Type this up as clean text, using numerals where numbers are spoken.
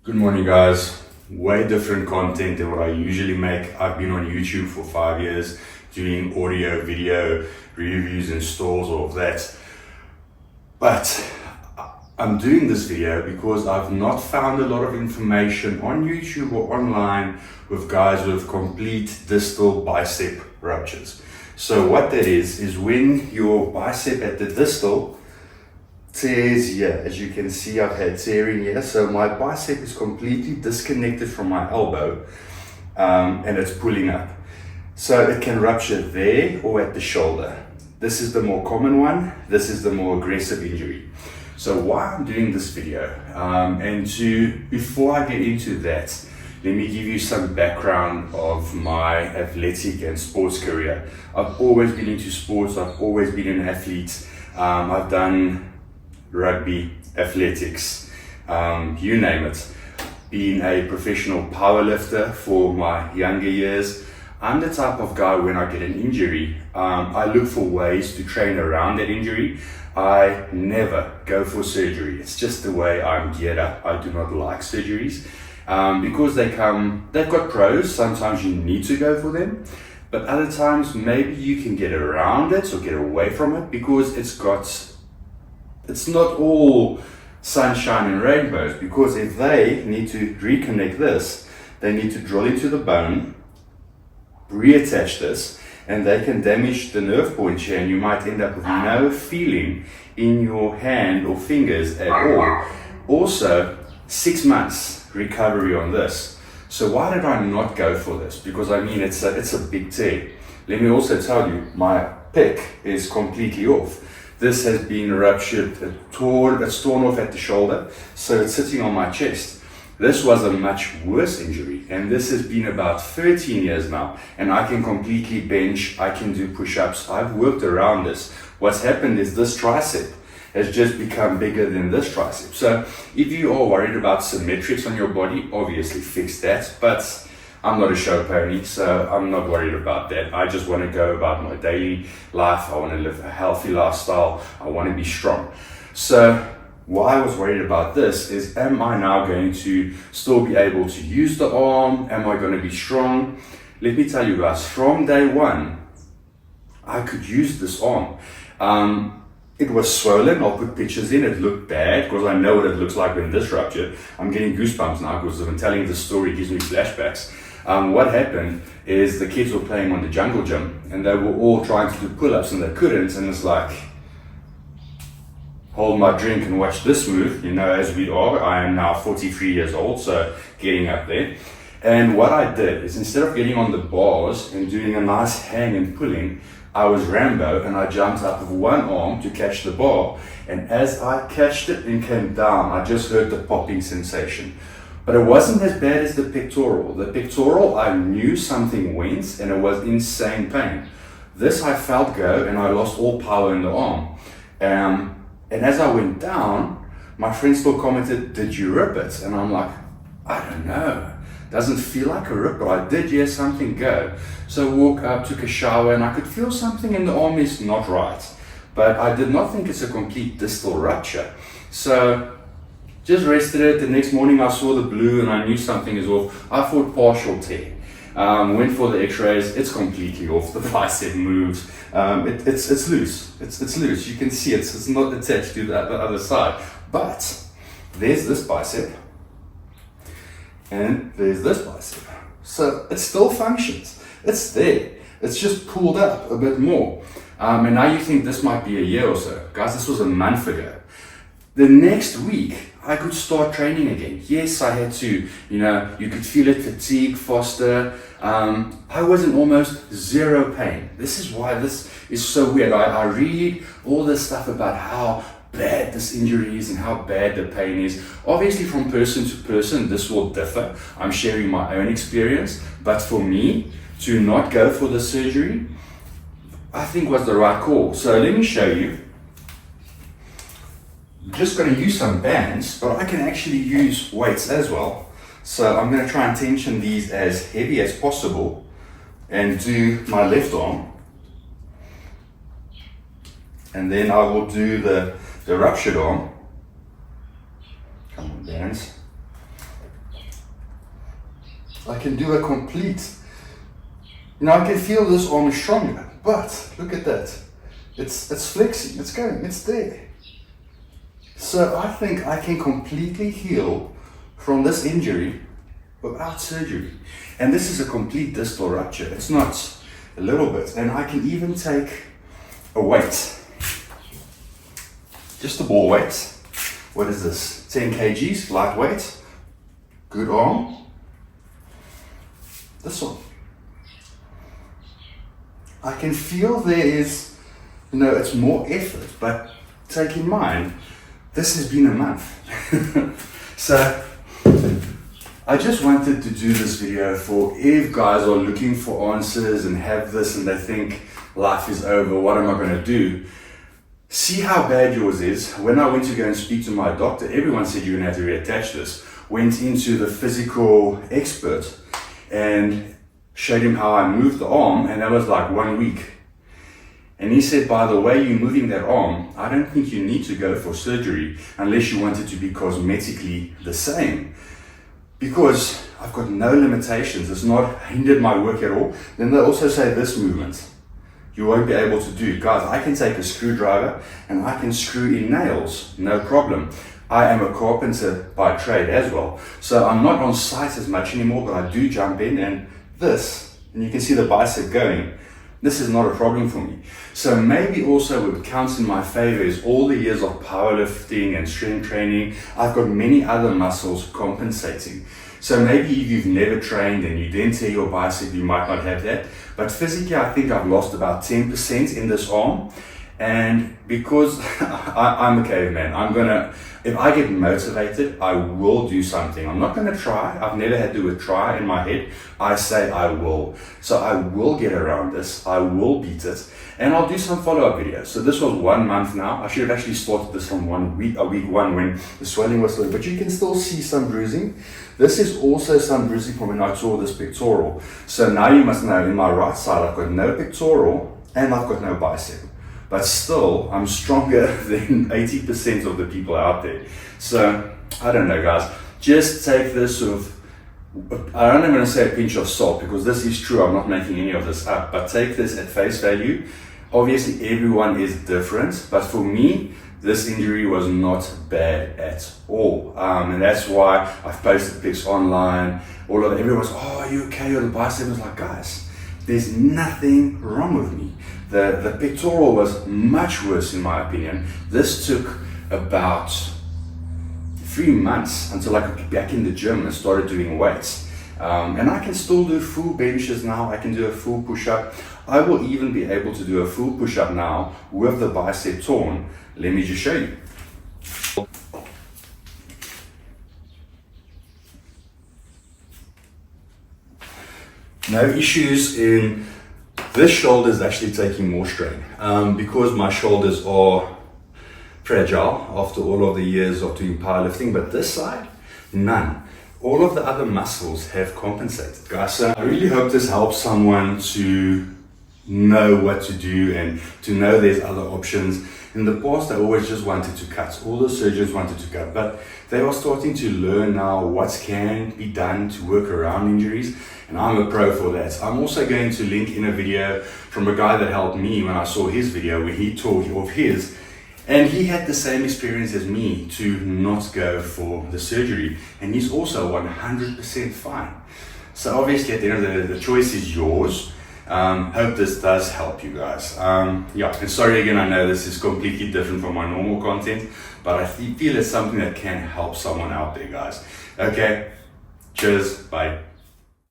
Good morning, guys. Way different content than what I usually make. I've been on YouTube for 5 years doing audio, video, reviews, installs, all of that. But I'm doing this video because I've not found a lot of information on YouTube or online with guys with complete distal bicep ruptures. So what that is when your bicep at the distal tears here. As you can see, I've had tearing here. So my bicep is completely disconnected from my elbow and it's pulling up. So it can rupture there or at the shoulder. This is the more common one. This is the more aggressive injury. So why I'm doing this video, before I get into that, let me give you some background of my athletic and sports career. I've always been into sports. I've always been an athlete. I've done rugby, athletics, you name it. Being a professional powerlifter for my younger years. I'm the type of guy, when I get an injury, I look for ways to train around that injury. I never go for surgery. It's just the way I'm geared up. I do not like surgeries because they've got pros. Sometimes you need to go for them, but other times maybe you can get around it or get away from it because it's not all sunshine and rainbows. Because if they need to reconnect this, they need to drill into the bone, reattach this, and they can damage the nerve points here, and you might end up with no feeling in your hand or fingers at all. Also, 6 months recovery on this. So why did I not go for this? Because I mean, it's a big tear. Let me also tell you, my pec is completely off. This has been ruptured, it's torn off at the shoulder, so it's sitting on my chest. This was a much worse injury, and this has been about 13 years now, and I can completely bench, I can do push-ups, I've worked around this. What's happened is this tricep has just become bigger than this tricep. So if you are worried about symmetrics on your body, obviously fix that, but I'm not a show pony, so I'm not worried about that. I just want to go about my daily life. I want to live a healthy lifestyle. I want to be strong. So why I was worried about this is, am I now going to still be able to use the arm? Am I going to be strong? Let me tell you guys, from day one, I could use this arm. It was swollen. I'll put pictures in. It looked bad because I know what it looks like when this ruptured. I'm getting goosebumps now because I'm telling this story, it gives me flashbacks. What happened is the kids were playing on the jungle gym and they were all trying to do pull-ups and they couldn't, and it's like, hold my drink and watch this move, as we are. I am now 43 years old, so getting up there. And what I did is, instead of getting on the bars and doing a nice hang and pulling, I was Rambo and I jumped up with one arm to catch the bar. And as I catched it and came down, I just heard the popping sensation. But it wasn't as bad as the pectoral. The pectoral, I knew something went and it was insane pain. This I felt go and I lost all power in the arm. And as I went down, my friend still commented, "Did you rip it?" And I'm like, I don't know. Doesn't feel like a rip, but I did hear something go. So I woke up, took a shower, and I could feel something in the arm is not right. But I did not think it's a complete distal rupture. So just rested it. The next morning I saw the blue and I knew something is off. I thought partial tear. Went for the x-rays. It's completely off. The bicep moves. It's loose. It's loose. You can see it's not attached to the other side. But there's this bicep and there's this bicep. So it still functions. It's there. It's just pulled up a bit more. And now you think this might be a year or so. Guys, this was a month ago. The next week, I could start training again. Yes, I had to, you could feel it, fatigue faster. I was in almost zero pain. This is why this is so weird. I read all this stuff about how bad this injury is and how bad the pain is. Obviously, from person to person, this will differ. I'm sharing my own experience. But for me, to not go for the surgery, I think was the right call. So let me show you. Just going to use some bands, but I can actually use weights as well. So I'm going to try and tension these as heavy as possible and do my left arm. And then I will do the ruptured arm. Come on, bands. I can do a complete, I can feel this arm is stronger, but look at that. It's flexing, it's going, it's there. So I think I can completely heal from this injury without surgery. And this is a complete distal rupture. It's not a little bit. And I can even take a weight. Just a ball weight. What is this? 10 kgs, lightweight. Good arm. This one. I can feel there is, it's more effort, but take in mind, this has been a month. So I just wanted to do this video for if guys are looking for answers and have this and they think life is over, what am I going to do? See how bad yours is. When I went to go and speak to my doctor, everyone said you're going to have to reattach this. Went into the physical expert and showed him how I moved the arm, and that was like 1 week. And he said, by the way you're moving that arm, I don't think you need to go for surgery unless you want it to be cosmetically the same. Because I've got no limitations, it's not hindered my work at all. Then they also say this movement, you won't be able to do. Guys, I can take a screwdriver and I can screw in nails, no problem. I am a carpenter by trade as well. So I'm not on site as much anymore, but I do jump in, and this, and you can see the bicep going. This is not a problem for me. So maybe also what counts in my favor is all the years of powerlifting and strength training. I've got many other muscles compensating. So maybe if you've never trained and you then tear your bicep, you might not have that. But physically, I think I've lost about 10% in this arm. And because I'm a caveman, if I get motivated, I will do something. I'm not gonna try. I've never had to do a try in my head. I say I will. So I will get around this. I will beat it. And I'll do some follow-up videos. So this was 1 month now. I should have actually started this from week one when the swelling was still, but you can still see some bruising. This is also some bruising from when I tore this pectoral. So now you must know, in my right side, I've got no pectoral and I've got no bicep. But still, I'm stronger than 80% of the people out there. So, I don't know, guys. Just take this sort of, I don't even want to say a pinch of salt, because this is true. I'm not making any of this up. But take this at face value. Obviously, everyone is different. But for me, this injury was not bad at all. And that's why I've posted pics online. Everyone's, oh, are you okay? Or the bicep was like, guys, there's nothing wrong with me. The pectoral was much worse in my opinion. This took about 3 months until I could get back in the gym and started doing weights. And I can still do full benches now. I can do a full push-up. I will even be able to do a full push-up now with the bicep torn. Let me just show you. No issues in this shoulder is actually taking more strain because my shoulders are fragile after all of the years of doing powerlifting, but this side, none. All of the other muscles have compensated, guys. So I really hope this helps someone to know what to do and to know there's other options. In the past, I always just wanted to cut. All the surgeons wanted to cut, but they are starting to learn now what can be done to work around injuries, and I'm a pro for that. I'm also going to link in a video from a guy that helped me when I saw his video where he taught of his, and he had the same experience as me to not go for the surgery, and he's also 100% fine. So obviously at the end of the day, the choice is yours. Hope this does help you guys. Yeah, and sorry again, I know this is completely different from my normal content, but I feel it's something that can help someone out there, guys. Okay, cheers, bye.